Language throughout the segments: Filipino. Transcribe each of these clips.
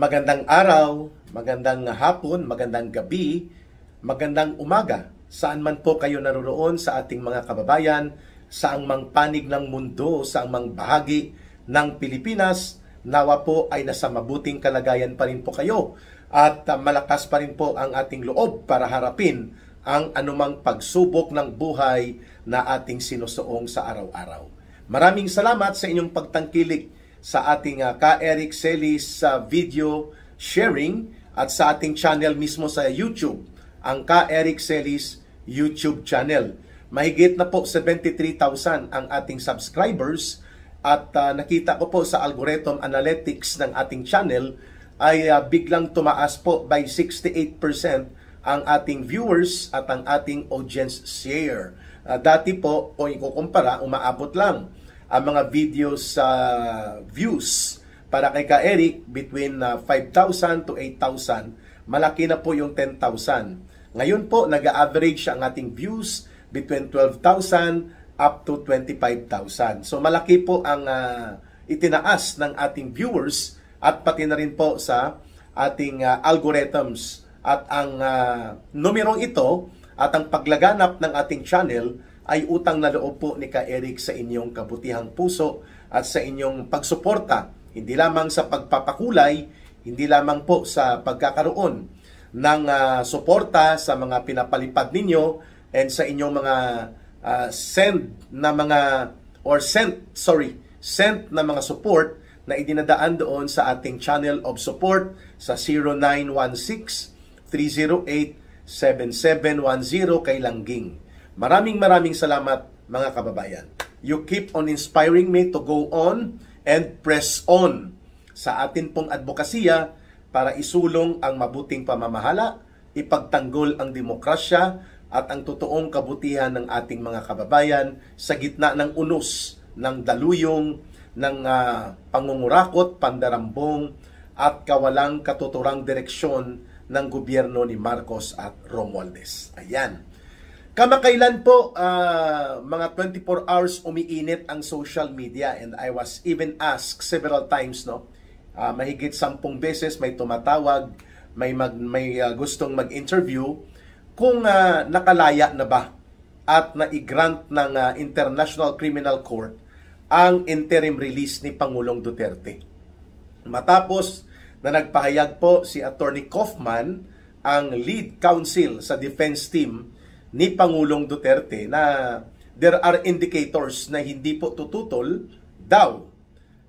Magandang araw, magandang hapon, magandang gabi, magandang umaga. Saan man po kayo naroroon sa ating mga kababayan, saang mang panig ng mundo, saang mang bahagi ng Pilipinas, nawa po ay nasa mabuting kalagayan pa rin po kayo at malakas pa rin po ang ating loob para harapin ang anumang pagsubok ng buhay na ating sinusuong sa araw-araw. Maraming salamat sa inyong pagtangkilik sa ating Ka Eric Celis video sharing at sa ating channel mismo sa YouTube, ang Ka Eric Celis YouTube channel. Mahigit na po 73,000 ang ating subscribers at nakita ko po sa algorithm analytics ng ating channel ay biglang tumaas po by 68% ang ating viewers at ang ating audience share. Dati po, kung ikukumpara, umaabot lang ang mga videos views para kay Ka Eric between 5,000 to 8,000. Malaki na po yung 10,000. Ngayon po, nag-average ang ating views between 12,000 up to 25,000. So malaki po ang itinaas ng ating viewers at pati na rin po sa ating algorithms. At ang numerong ito at ang paglaganap ng ating channel ay utang na loob po ni Ka Eric sa inyong kabutihang puso at sa inyong pagsuporta. Hindi lamang sa pagpapakulay, hindi lamang po sa pagkakaroon ng suporta sa mga pinapalipad ninyo and sa inyong mga sent na mga support na idinadaan doon sa ating channel of support sa 0916-308-7710 kay Langging. Maraming salamat mga kababayan. You keep on inspiring me to go on and press on sa atin pong advokasya para isulong ang mabuting pamamahala, ipagtanggol ang demokrasya at ang totoong kabutihan ng ating mga kababayan sa gitna ng unos, ng daluyong, ng pangungurakot, pandarambong at kawalang katuturang direksyon ng gobyerno ni Marcos at Romualdez. Ayan. Kamakailan po, mga 24 hours umiinit ang social media and I was even asked several times, mahigit 10 beses may tumatawag, may gustong mag-interview kung nakalaya na ba at na-grant ng International Criminal Court ang interim release ni Pangulong Duterte. Matapos na nagpahayag po si Attorney Kaufman, ang lead counsel sa defense team ni Pangulong Duterte, na there are indicators na hindi po tututol daw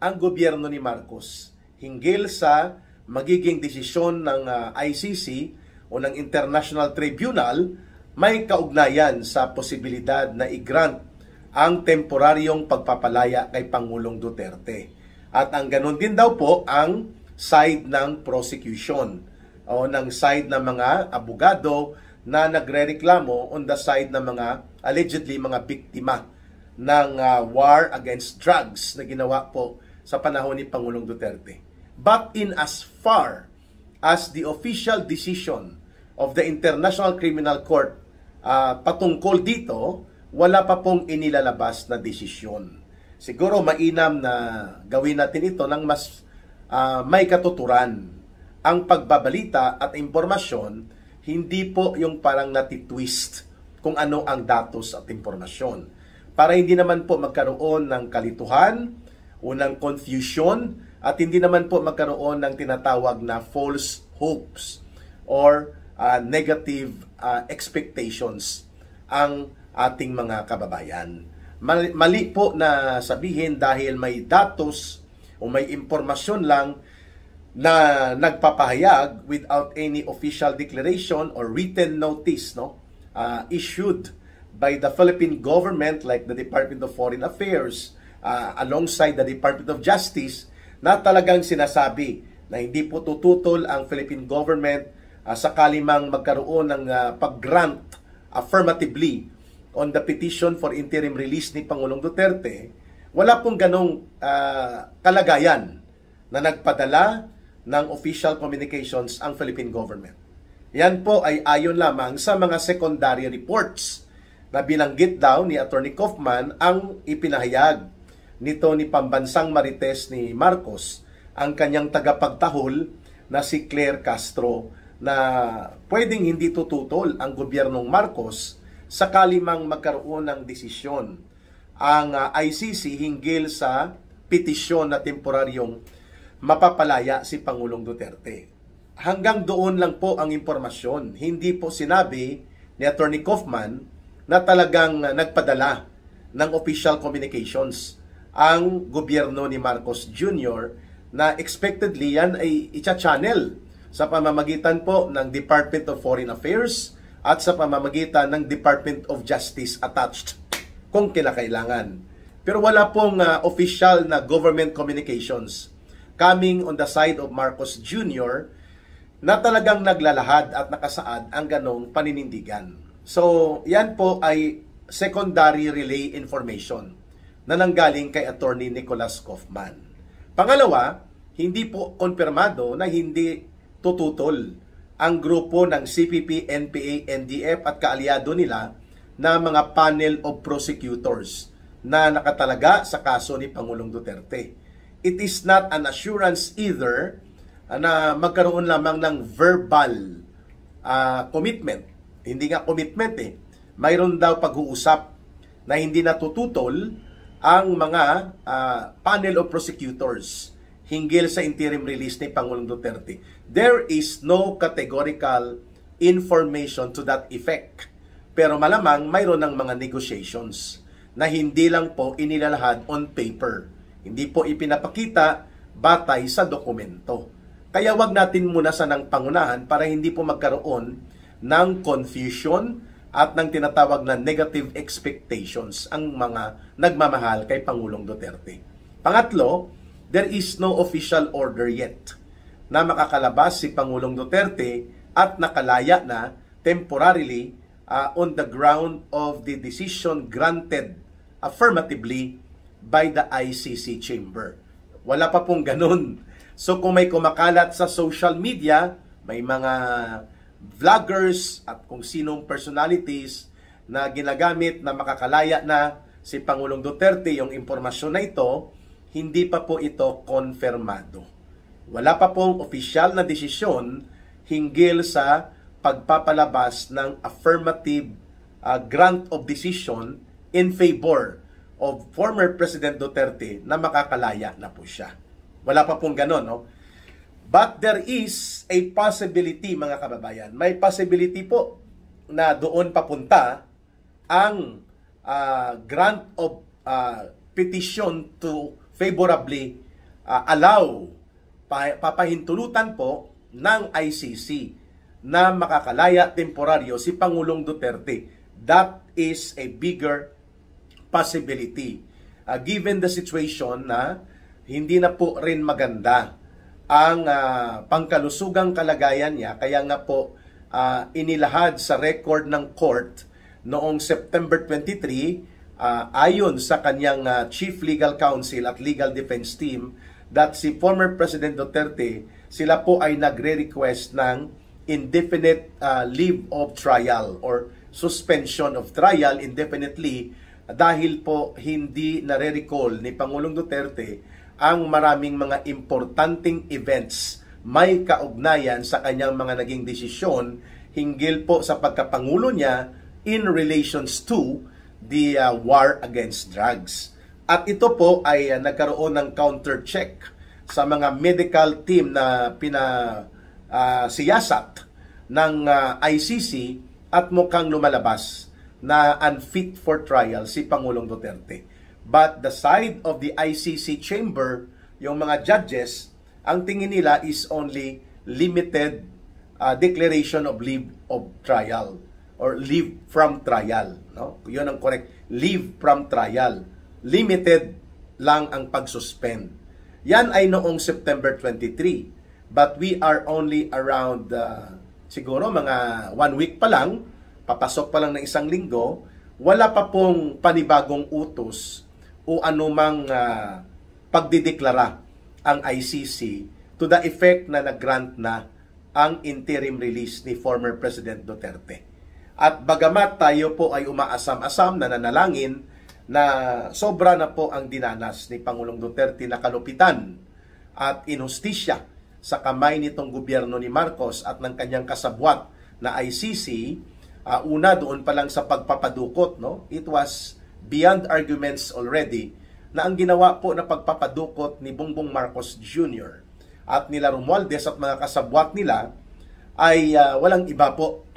ang gobyerno ni Marcos hinggil sa magiging desisyon ng ICC o ng International Tribunal, may kaugnayan sa posibilidad na i-grant ang temporaryong pagpapalaya kay Pangulong Duterte. At ang ganun din daw po ang side ng prosecution o ng side ng mga abogado na nagrereklamo on the side ng mga allegedly mga biktima ng war against drugs na ginawa po sa panahon ni Pangulong Duterte. But in as far as the official decision of the International Criminal Court patungkol dito, wala pa pong inilalabas na desisyon. Siguro mainam na gawin natin ito ng mas may katuturan. Ang pagbabalita at impormasyon, hindi po yung parang natitwist kung ano ang datos at impormasyon. Para hindi naman po magkaroon ng kalituhan o ng confusion at hindi naman po magkaroon ng tinatawag na false hopes or negative expectations ang ating mga kababayan. Mali po na sabihin dahil may datos o may impormasyon lang na nagpapahayag without any official declaration or written notice issued by the Philippine government like the Department of Foreign Affairs alongside the Department of Justice, na talagang sinasabi na hindi po tututol ang Philippine government sakali mang magkaroon ng pag-grant affirmatively on the petition for interim release ni Pangulong Duterte. Wala pong ganong kalagayan na nagpadala ng official communications ang Philippine government. Yan po ay ayon lamang sa mga secondary reports na binanggit daw ni Attorney Kaufman ang ipinahayag nito ni Pambansang Marites ni Marcos, ang kanyang tagapagtahol na si Claire Castro na pwedeng hindi tututol ang gobyernong Marcos sakali mang magkaroon ng desisyon ang ICC hinggil sa petisyon na temporaryong mapapalaya si Pangulong Duterte. Hanggang doon lang po ang impormasyon. Hindi po sinabi ni Attorney Kaufman na talagang nagpadala ng official communications ang gobyerno ni Marcos Jr. na expectedly yan ay i-channel sa pamamagitan po ng Department of Foreign Affairs at sa pamamagitan ng Department of Justice attached kung kinakailangan. Pero wala pong official na government communications coming on the side of Marcos Jr. na talagang naglalahad at nakasaad ang ganong paninindigan. So, yan po ay secondary relay information na nanggaling kay Attorney Nicholas Kaufman. Pangalawa, hindi po konfirmado na hindi tututol ang grupo ng CPP, NPA, NDF at kaalyado nila na mga panel of prosecutors na nakatalaga sa kaso ni Pangulong Duterte. It is not an assurance either na magkaroon lamang ng verbal commitment. Hindi nga commitment eh. Mayroon daw pag-uusap na hindi natututol ang mga panel of prosecutors hinggil sa interim release ni Pangulong Duterte. There is no categorical information to that effect. Pero malamang mayroon ng mga negotiations na hindi lang po inilalahad on paper. Hindi po ipinapakita batay sa dokumento. Kaya wag natin muna sanang pangunahan para hindi po magkaroon ng confusion at ng tinatawag na negative expectations ang mga nagmamahal kay Pangulong Duterte. Pangatlo, there is no official order yet na makakalabas si Pangulong Duterte at nakalaya na temporarily on the ground of the decision granted affirmatively by the ICC chamber. Wala pa pong ganun. So kung may kumakalat sa social media, may mga vloggers at kung sinong personalities na ginagamit na makakalaya na si Pangulong Duterte, yung impormasyon na ito, hindi pa po ito konfirmado. Wala pa pong opisyal na desisyon hinggil sa pagpapalabas ng affirmative grant of decision in favor of former President Duterte na makakalaya na po siya. Wala pa pong ganon, no? But there is a possibility, mga kababayan. May possibility po na doon papunta ang grant of petition to favorably allow, papahintulutan po ng ICC na makakalaya temporaryo si Pangulong Duterte. That is a bigger possibility. Given the situation na hindi na po rin maganda ang pangkalusugang kalagayan niya, kaya nga po inilahad sa record ng court noong September 23, ayon sa kanyang Chief Legal Counsel at Legal Defense Team, that si former President Duterte, sila po ay nagre-request ng indefinite leave of trial or suspension of trial indefinitely dahil po hindi nare-recall ni Pangulong Duterte ang maraming mga importanteng events may kaugnayan sa kanyang mga naging desisyon hinggil po sa pagkapangulo niya in relations to the war against drugs. At ito po ay nagkaroon ng counter-check sa mga medical team na pinasiyasat ng ICC at mukhang lumalabas na unfit for trial si Pangulong Duterte. But the side of the ICC chamber, yung mga judges, ang tingin nila is only limited declaration of leave of trial or leave from trial. No? Yun ang correct. Leave from trial. Limited lang ang pag-suspend. Yan ay noong September 23. But we are only around siguro mga 1 week pa lang, papasok pa lang ng 1 linggo, wala pa pong panibagong utos o anumang pagdideklara ang ICC to the effect na nag-grant na ang interim release ni former President Duterte. At bagamat tayo po ay umaasam-asam na nanalangin na sobra na po ang dinanas ni Pangulong Duterte na kalupitan at inhustisya sa kamay nitong gobyerno ni Marcos at ng kanyang kasabwat na ICC, una doon pa lang sa pagpapadukot, no? It was beyond arguments already na ang ginawa po na pagpapadukot ni Bongbong Marcos Jr. at nila Romualdez at mga kasabwat nila ay walang iba po.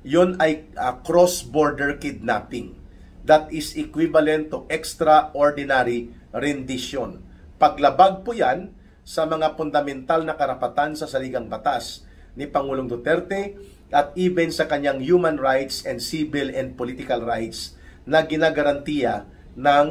Yon ay cross-border kidnapping. That is equivalent to extraordinary rendition. Paglabag po yan sa mga fundamental na karapatan sa saligang batas ni Pangulong Duterte at even sa kanyang human rights and civil and political rights na ginagarantiya ng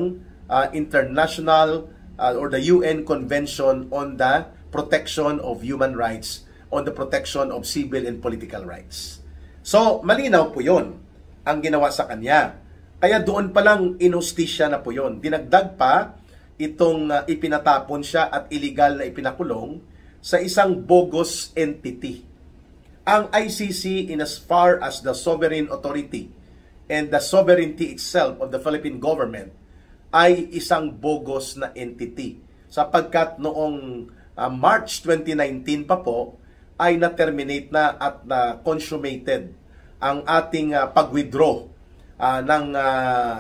international or the UN Convention on the Protection of Human Rights, on the protection of civil and political rights. So, malinaw po yon ang ginawa sa kanya. Kaya doon pa lang inustisya na po yon. Dinagdag pa itong ipinatapon siya at illegal na ipinakulong sa isang bogus entity. Ang ICC, in as far as the sovereign authority and the sovereignty itself of the Philippine government, ay isang bogus na entity. Sapagkat noong March 2019 pa po, ay na-terminate na at na-consummated ang ating pag-withdraw ng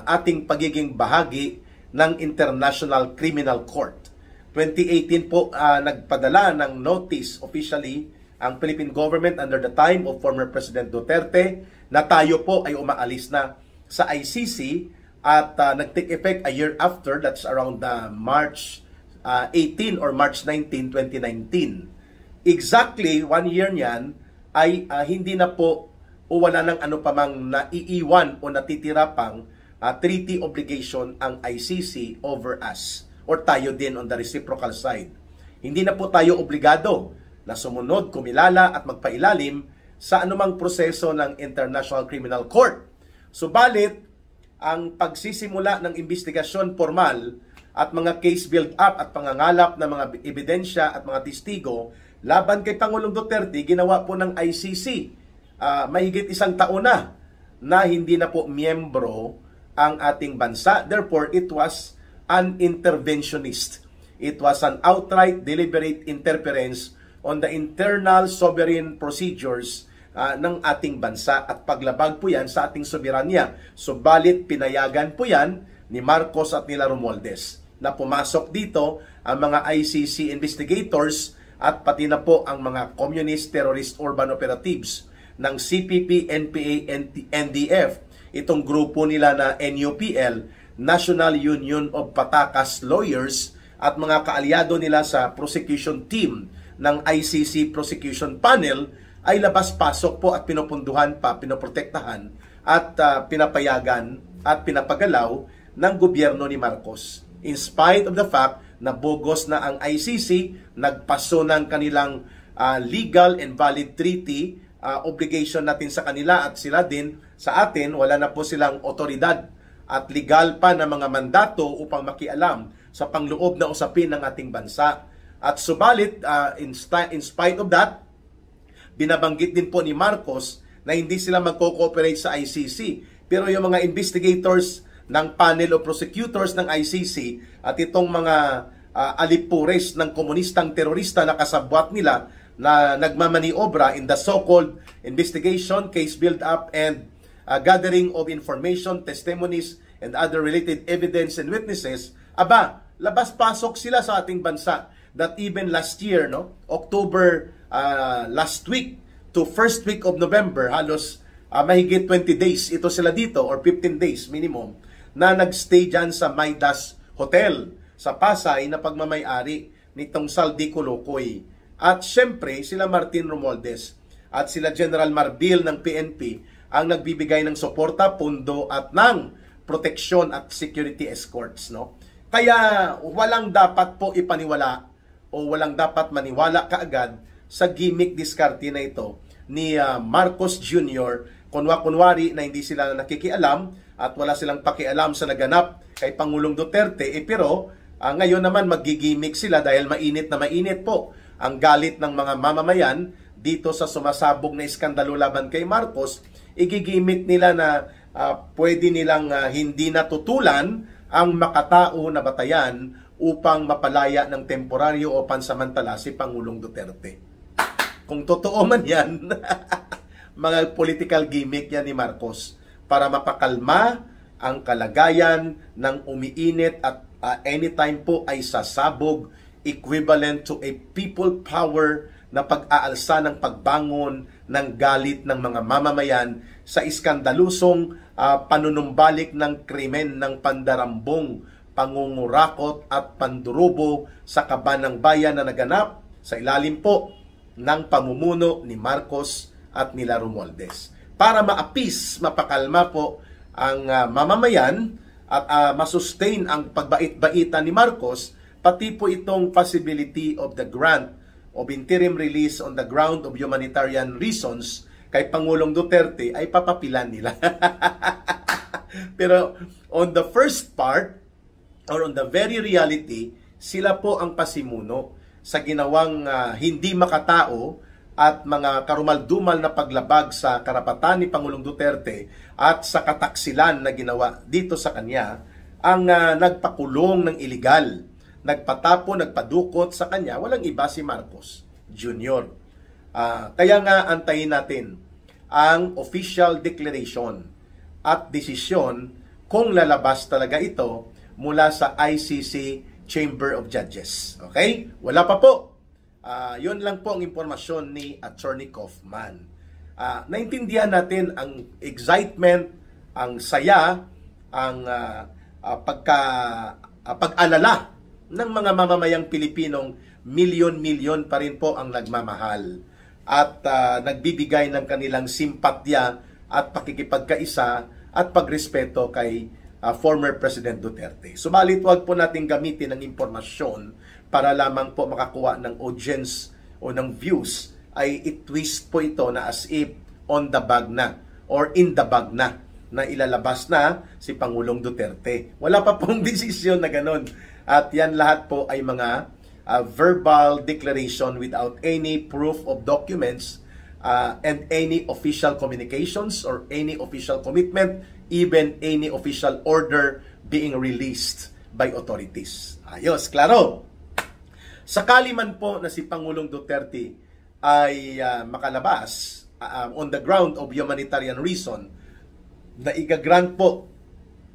ating pagiging bahagi ng International Criminal Court. 2018 po nagpadala ng notice officially ang Philippine government under the time of former President Duterte na tayo po ay umaalis na sa ICC at nag-take effect a year after, that's around March 18 or March 19, 2019. Exactly 1 year niyan ay hindi na po o wala ng ano pa mang naiiwan o natitira pang treaty obligation ang ICC over us or tayo din on the reciprocal side. Hindi na po tayo obligado na sumunod, kumilala at magpailalim sa anumang proseso ng International Criminal Court. Subalit, ang pagsisimula ng investigasyon formal at mga case build-up at pangangalap ng mga ebidensya at mga testigo laban kay Pangulong Duterte, ginawa po ng ICC. Mahigit 1 taon na hindi na po miyembro ang ating bansa. Therefore, it was an interventionist. It was an outright deliberate interference on the internal sovereign procedures ng ating bansa at paglabag po yan sa ating soberanya. Subalit pinayagan po yan ni Marcos at nila Romualdez na pumasok dito ang mga ICC investigators at pati na po ang mga communist terrorist urban operatives ng CPP, NPA, NDF, itong grupo nila na NUPL, National Union of Patakas Lawyers, at mga kaalyado nila sa prosecution team ng ICC Prosecution Panel ay labas-pasok po at pinupunduhan pa, pinoprotektahan at pinapayagan at pinapagalaw ng gobyerno ni Marcos. In spite of the fact na bogus na ang ICC, nagpaso ng kanilang legal and valid treaty obligation natin sa kanila at sila din sa atin, wala na po silang otoridad at legal pa na mga mandato upang makialam sa pangloob na usapin ng ating bansa. At subalit, in spite of that, binabanggit din po ni Marcos na hindi sila magko-cooperate sa ICC. Pero yung mga investigators ng panel o prosecutors ng ICC at itong mga alipures ng komunistang terorista na kasabwat nila na nagmamaniobra in the so-called investigation, case build-up, and gathering of information, testimonies, and other related evidence and witnesses, labas-pasok sila sa ating bansa. That even last year, October last week to first week of November, halos mahigit 20 days ito sila dito or 15 days minimum na nagstay dyan sa Midas Hotel sa Pasay na pagmamay-ari nitong Saldi Colocoy. At syempre, sila Martin Romualdez at sila General Marbil ng PNP ang nagbibigay ng suporta, pundo at ng proteksyon at security escorts. Kaya walang dapat po ipaniwala o walang dapat maniwala kaagad sa gimmick diskarte na ito ni Marcos Jr. Kunwari na hindi sila nakikialam at wala silang pakialam sa naganap kay Pangulong Duterte. Pero ngayon naman magigimik sila dahil mainit na mainit po ang galit ng mga mamamayan dito sa sumasabog na iskandalo laban kay Marcos. Igigimik nila na pwede nilang hindi natutulan ang makatao na batayan upang mapalaya ng temporaryo o pansamantala si Pangulong Duterte. Kung totoo man yan, mga political gimmick yan ni Marcos para mapakalma ang kalagayan ng umiinit at anytime po ay sasabog, equivalent to a people power na pag-aalsa ng pagbangon ng galit ng mga mamamayan sa iskandalusong panunumbalik ng krimen ng pandarambong, pangungurakot at pandurubo sa kaban ng bayan na naganap sa ilalim po ng pamumuno ni Marcos at nila Romualdez. Para maapis, mapakalma po ang mamamayan at masustain ang pagbait-baitan ni Marcos, pati po itong possibility of the grant of interim release on the ground of humanitarian reasons kay Pangulong Duterte ay papapilan nila. Pero on the first part, or on the very reality, sila po ang pasimuno sa ginawang hindi makatao at mga karumaldumal na paglabag sa karapatan ni Pangulong Duterte at sa kataksilan na ginawa dito sa kanya, ang nagpakulong ng iligal, nagpatapo, nagpadukot sa kanya, walang iba si Marcos Jr. Kaya nga antayin natin ang official declaration at desisyon kung lalabas talaga ito mula sa ICC Chamber of Judges. Okay? Wala pa po. Yun lang po ang impormasyon ni Attorney Kaufman. Naintindihan natin ang excitement, ang saya, ang pag-alala ng mga mamamayang Pilipinong milyon-milyon pa rin po ang nagmamahal at nagbibigay ng kanilang simpatya at pakikipagkaisa at pagrespeto kay former President Duterte. Subalit wag po natin gamitin ang impormasyon para lamang po makakuha ng audience o ng views, ay i-twist po ito na as if on the bag na or in the bag na ilalabas na si Pangulong Duterte. Wala pa pong desisyon na ganun. At yan lahat po ay mga verbal declaration without any proof of documents and any official communications or any official commitment, even any official order being released by authorities. Ayos, klaro. Sakali man po na si Pangulong Duterte ay makalabas on the ground of humanitarian reason na igagrant po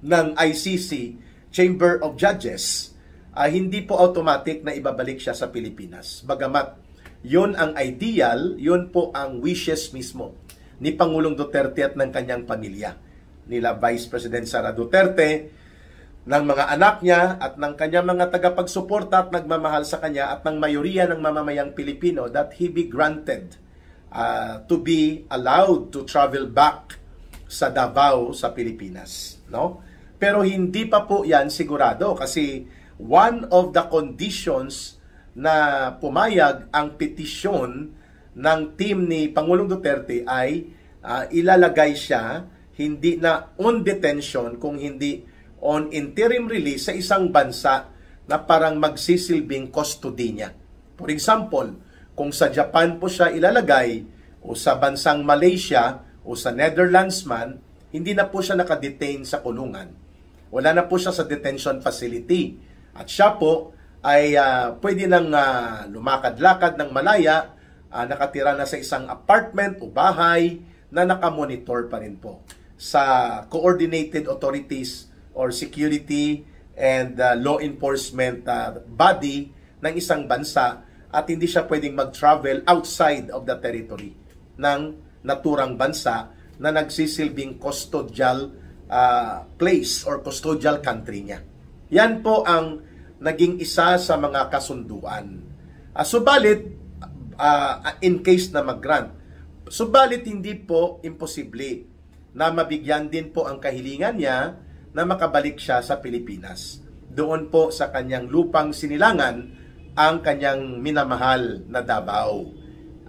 ng ICC Chamber of Judges, hindi po automatic na ibabalik siya sa Pilipinas. Bagamat yun ang ideal, yun po ang wishes mismo ni Pangulong Duterte at ng kanyang pamilya, nila Vice President Sara Duterte, ng mga anak niya at ng kanyang mga tagapagsuporta at nagmamahal sa kanya at ng mayoriya ng mamamayang Pilipino, that he be granted to be allowed to travel back sa Davao sa Pilipinas, no? Pero hindi pa po yan sigurado kasi one of the conditions na pumayag ang petisyon ng team ni Pangulong Duterte ay ilalagay siya hindi na on detention kung hindi on interim release sa isang bansa na parang magsisilbing custody niya. For example, kung sa Japan po siya ilalagay o sa bansang Malaysia o sa Netherlands man, hindi na po siya nakadetain sa kulungan. Wala na po siya sa detention facility. At siya po ay pwede nang lumakad-lakad ng malaya, nakatira na sa isang apartment o bahay na nakamonitor pa rin po sa coordinated authorities or security and law enforcement body ng isang bansa, at hindi siya pwedeng mag-travel outside of the territory ng naturang bansa na nagsisilbing custodial place or custodial country niya. Yan po ang naging isa sa mga kasunduan. Subalit, in case na mag-grant, subalit hindi po imposible na mabigyan din po ang kahilingan niya na makabalik siya sa Pilipinas. Doon po sa kanyang lupang sinilangan ang kanyang minamahal na Davao.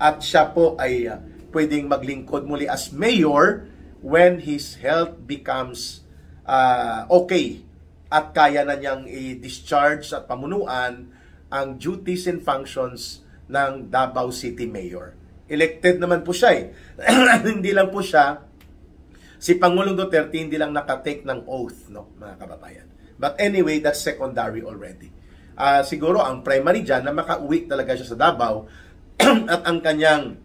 At siya po ay pwedeng maglingkod muli as mayor when his health becomes okay at kaya na niyang i-discharge at pamunuan ang duties and functions ng Davao City Mayor. Elected naman po siya hindi lang po siya, si Pangulong Duterte hindi lang nakatake ng oath, no, mga kababayan. But anyway, that's secondary already. siguro ang primary dyan na makauwi talaga siya sa Davao at ang kanyang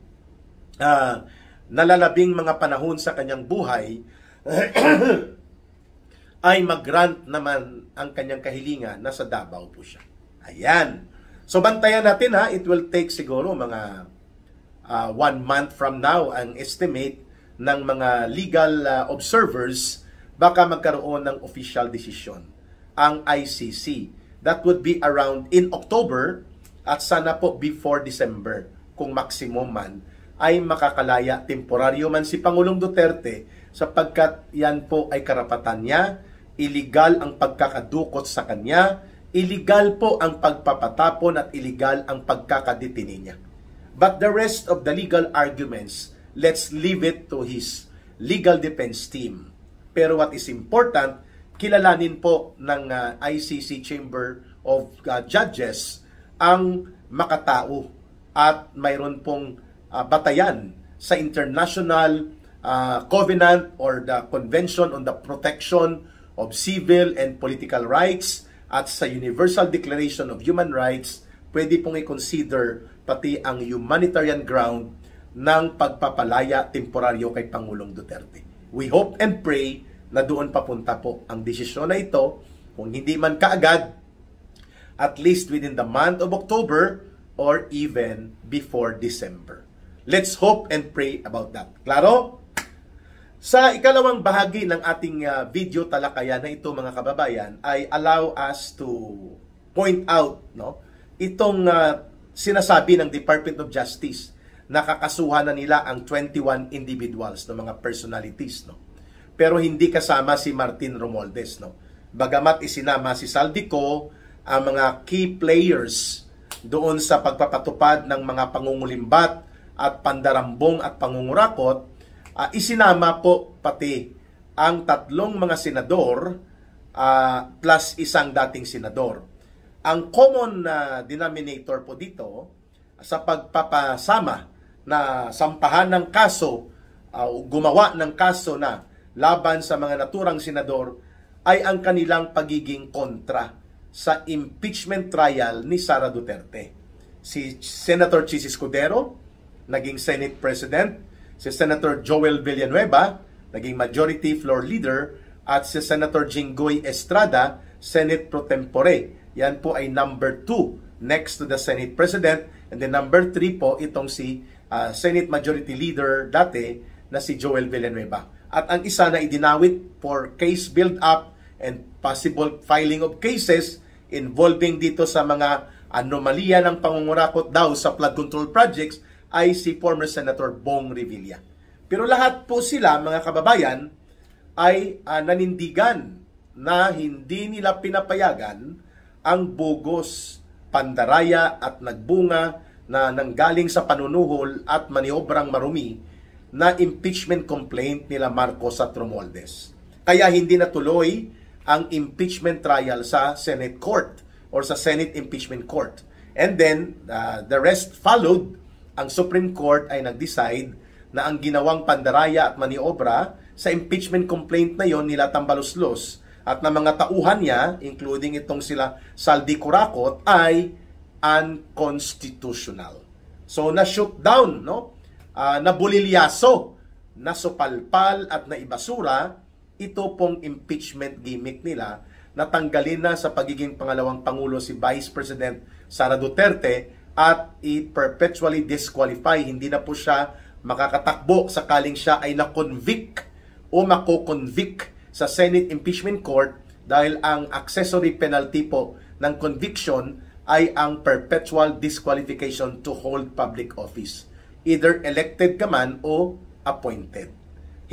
nalalabing mga panahon sa kanyang buhay ay mag-grant naman ang kanyang kahilingan na sa Davao po siya. Ayan. So bantayan natin ha, it will take siguro mga 1 month from now ang estimate ng mga legal observers, baka magkaroon ng official decision ang ICC. That would be around in October at sana po before December kung maximum man ay makakalaya temporaryo man si Pangulong Duterte sapagkat yan po ay karapatan niya, illegal ang pagkakadukot sa kanya, illegal po ang pagpapatapon at illegal ang pagkakadetini niya. But the rest of the legal arguments, let's leave it to his legal defense team. Pero what is important, kilalanin po ng ICC Chamber of Judges ang makatao at mayroon pong batayan sa International Covenant or the Convention on the Protection of Civil and Political Rights at sa Universal Declaration of Human Rights. Pwede pong i-consider pati ang humanitarian ground ng pagpapalaya temporaryo kay Pangulong Duterte. We hope and pray na doon papunta po ang desisyon na ito, kung hindi man kaagad, at least within the month of October or even before December. Let's hope and pray about that. Klaro? Sa ikalawang bahagi ng ating video talakayan na ito mga kababayan ay allow us to point out itong sinasabi ng Department of Justice na kakasuhan na nila ang 21 individuals mga personalities pero hindi kasama si Martin Romualdez bagamat isinama si Saldico, ang mga key players doon sa pagpapatupad ng mga pangungulimbat at pandarambong at pangungurakot, isinama po pati ang 3 mga senador plus isang dating senador. Ang common denominator po dito sa pagpapasama na sampahan ng kaso, gumawa ng kaso na laban sa mga naturang senador ay ang kanilang pagiging kontra sa impeachment trial ni Sara Duterte. Si Senator Chis Escudero, naging Senate President, si Senator Joel Villanueva, naging Majority Floor Leader, at si Senator Jinggoy Estrada, Senate Pro Tempore. Yan po ay number 2 next to the Senate President. And then number 3 po itong si Senate Majority Leader dati na si Joel Villanueva. At ang isa na idinawit for case build-up and possible filing of cases involving dito sa mga anomalya ng pangungurakot daw sa flood control projects ay si former Senator Bong Revilla. Pero lahat po sila, mga kababayan, ay nanindigan na hindi nila pinapayagan ang bogus, pandaraya at nagbunga na nanggaling sa panunuhol at maniobrang marumi na impeachment complaint nila Marcos at Romualdez. Kaya hindi natuloy ang impeachment trial sa Senate Court or sa Senate Impeachment Court. And then, the rest followed. Ang Supreme Court ay nag-decide na ang ginawang pandaraya at maniobra sa impeachment complaint na yon nila Tambaluslos at na mga tauhan niya, including itong sila Saldi Curakot, ay unconstitutional. So, na-shoot down, nabulilyaso, nasupalpal at naibasura, ito pong impeachment gimmick nila na tanggalin na sa pagiging pangalawang Pangulo si Vice President Sara Duterte at i-perpetually disqualify. Hindi na po siya makakatakbo sakaling siya ay na-convict o mako-convict sa Senate Impeachment Court dahil ang accessory penalty po ng conviction ay ang perpetual disqualification to hold public office. Either elected ka man o appointed.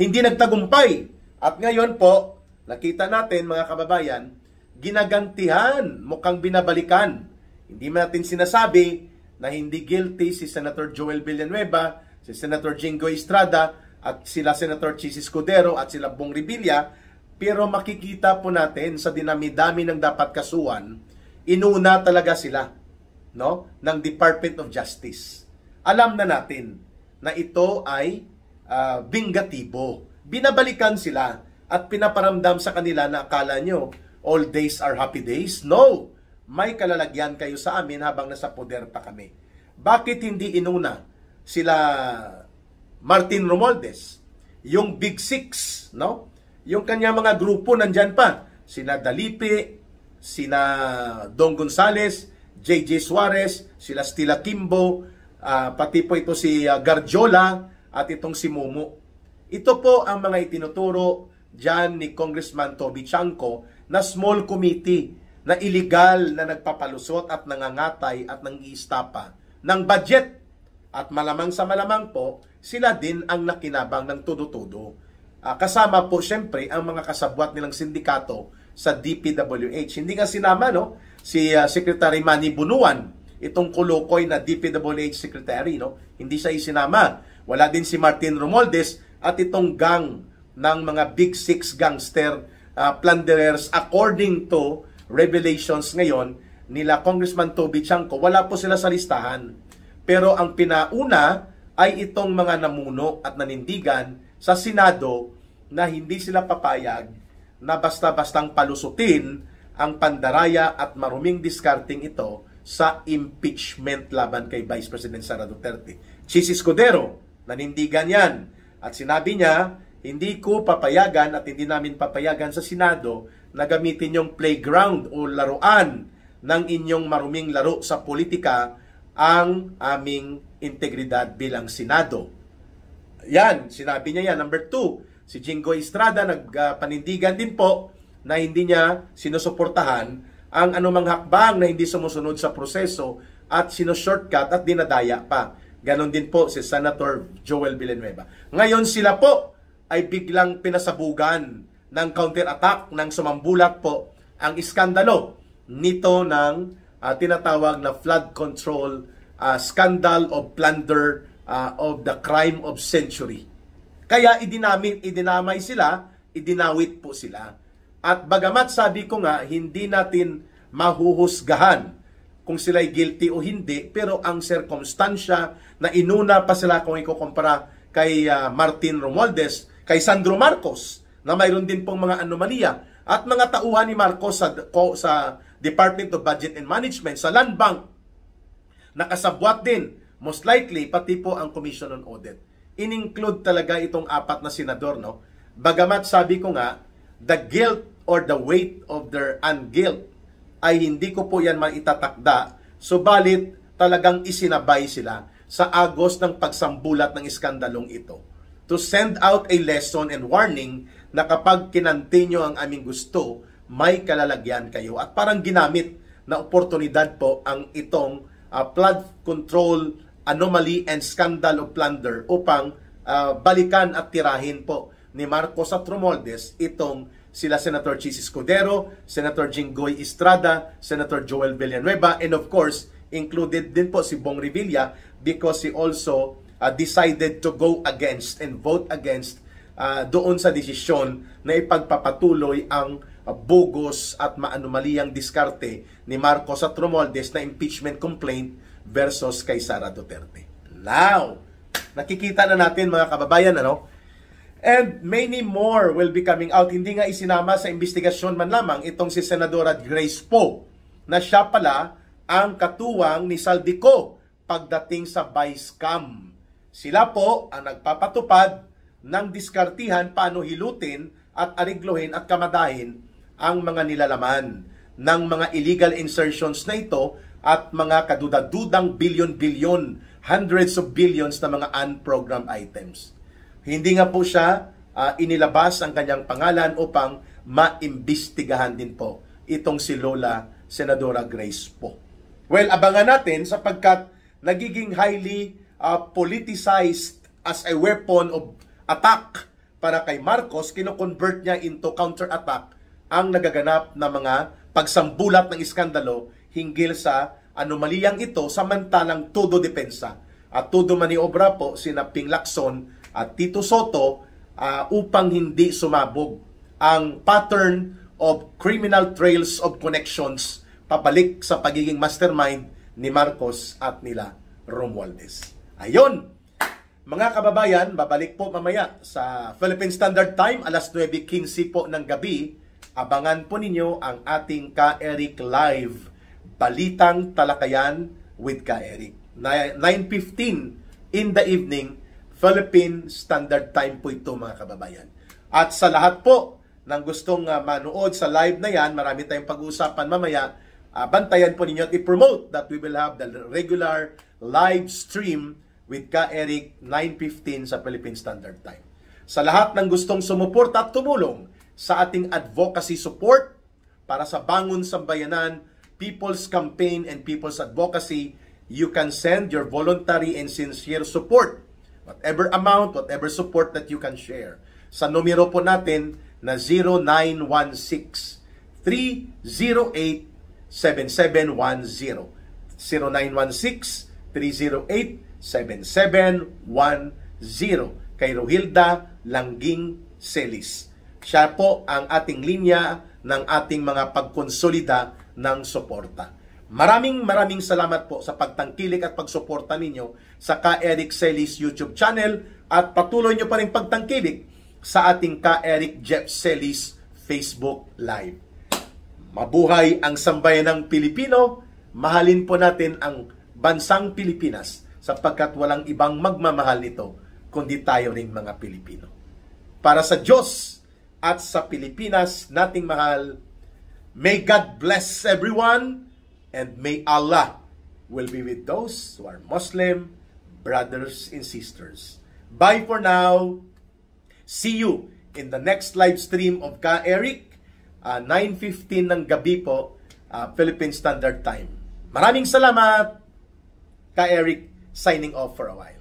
Hindi nagtagumpay. At ngayon po, nakita natin mga kababayan, ginagantihan, mukhang binabalikan. Hindi natin sinasabi na hindi guilty si Senator Joel Villanueva, si Senator Jinggoy Estrada, at sila Senator Chis Escudero at sila Bong Revilla, pero makikita po natin sa dinami-dami ng dapat kasuhan, inuna talaga sila ng Department of Justice. Alam na natin na ito ay bingatibo. Binabalikan sila at pinaparamdam sa kanila na akala nyo all days are happy days. No! may kalalagyan kayo sa amin habang nasa poder pa kami. Bakit hindi inuna sila Martin Romualdez, yung Big Six, no? Yung kanya mga grupo nandyan pa, sina Dalipe, sina Dong Gonzales, JJ Suarez, sila Stila Kimbo, pati po ito si Garjola at itong si Momo. Ito po ang mga itinuturo dyan ni Congressman Toby Chanco na small committee na illegal na nagpapalusot at nangangatay at nang-iistapa ng budget. At malamang sa malamang po, sila din ang nakinabang ng todo-todo. Kasama po siyempre ang mga kasabwat nilang sindikato sa DPWH. Hindi nga sinama, no? Si Secretary Manny Bunuan, itong kulukoy na DPWH Secretary, no? Hindi siya isinama. Wala din si Martin Romualdez at itong gang ng mga Big Six gangster plunderers according to revelations ngayon nila Congressman Toby Chanco. Wala po sila sa listahan. Pero ang pinauna ay itong mga namuno at nanindigan sa Senado na hindi sila papayag na basta-bastang palusutin ang pandaraya at maruming discarding ito sa impeachment laban kay Vice President Sara Duterte. Chis Escudero, nanindigan yan. At sinabi niya, hindi ko papayagan at hindi namin papayagan sa Senado na gamitin yung playground o laruan ng inyong maruming laro sa politika ang aming integridad bilang Senado. Yan, sinabi niya yan. Number 2, si Jinggoy Estrada nagpanindigan din po na hindi niya sinusuportahan ang anumang hakbang na hindi sumusunod sa proseso at sinushortcut at dinadaya pa. Ganon din po si Senator Joel Villanueva. Ngayon sila po ay biglang pinasabugan ng counter-attack ng sumambulat po ang iskandalo nito ng tinatawag na flood control scandal of plunder of the crime of century. Kaya idinamay sila, idinawit po sila. At bagamat sabi ko nga, hindi natin mahuhusgahan kung sila'y guilty o hindi, pero ang sirkumstansya na inuna pa sila kung ikukumpara kay Martin Romualdez, kay Sandro Marcos, na mayroon din pong mga anomalya, at mga tauhan ni Marcos sa Department of Budget and Management, sa Land Bank, nakasabwat din, most likely, pati po ang Commission on Audit. In-include talaga itong 4 na senador, no? Bagamat sabi ko nga, the guilt or the weight of their unguilt ay hindi ko po yan maitatakda, subalit talagang isinabay sila sa agos ng pagsambulat ng iskandalong ito to send out a lesson and warning na kapag kinante nyo ang aming gusto, may kalalagyan kayo. At parang ginamit na oportunidad po ang itong flood control anomaly and scandal of plunder upang balikan at tirahin po ni Marcos at Romualdez itong sila Senator Chis Escudero, Senator Jinggoy Estrada, Senator Joel Villanueva, and of course, included din po si Bong Revilla because he also decided to go against and vote against doon sa desisyon na ipagpapatuloy ang bogus at maanumaliyang diskarte ni Marcos at Romualdez na impeachment complaint versus kay Sara Duterte. Now, nakikita na natin mga kababayan, ano? And many more will be coming out. Hindi nga isinama sa investigasyon man lamang itong si Senadora Grace Poe na siya pala ang katuwang ni Saldico pagdating sa Vice Cam. Sila po ang nagpapatupad ng diskartihan paano hilutin at ariglohin at kamadahin ang mga nilalaman ng mga illegal insertions na ito at mga kadudadudang bilyon-bilyon, hundreds of billions na mga unprogrammed items. Hindi nga po siya inilabas ang kanyang pangalan upang maimbestigahan din po itong si Lola Senadora Grace Poe. Well, abangan natin sapagkat nagiging highly politicized as a weapon of attack para kay Marcos, kino-convert niya into counter-attack ang nagaganap na mga pagsambulat ng iskandalo hinggil sa anomaliyang ito samantalang todo depensa at todo maniobra po sina Ping Lacson at Tito Soto upang hindi sumabog ang pattern of criminal trails of connections pabalik sa pagiging mastermind ni Marcos at nila Romualdez. Ayun, mga kababayan, babalik po mamaya sa Philippine Standard Time, alas 9:15 po ng gabi. Abangan po ninyo ang ating Ka-Eric Live Balitang Talakayan with Ka Eric. 9:15 in the evening, Philippine Standard Time po ito, mga kababayan. At sa lahat po ng gustong manood sa live na yan, marami tayong pag-uusapan mamaya, bantayan po ninyo at i-promote that we will have the regular live stream with Ka Eric 9:15 sa Philippine Standard Time. Sa lahat ng gustong sumuporta at tumulong sa ating advocacy support para sa Bangon Sambayanan, People's Campaign and People's Advocacy, you can send your voluntary and sincere support. Whatever amount, whatever support that you can share. Sa numero po natin na 0916-308-7710. 0916-308-7710 kay Rohilda Langging Celis. Siya po ang ating linya ng ating mga pagkonsolida ng suporta. Maraming salamat po sa pagtangkilik at pagsuporta ninyo sa Ka Eric Celis YouTube channel at patuloy nyo pa rin pagtangkilik sa ating Ka Eric Jeff Celis Facebook Live. Mabuhay ang sambayanang Pilipino, mahalin po natin ang bansang Pilipinas sapagkat walang ibang magmamahal nito kundi tayo ring mga Pilipino. Para sa Diyos at sa Pilipinas nating mahal, may God bless everyone and may Allah will be with those who are Muslim brothers and sisters. Bye for now. See you in the next live stream of Ka Eric, 9:15 ng gabi po, Philippine Standard Time. Maraming salamat. Ka Eric signing off for a while.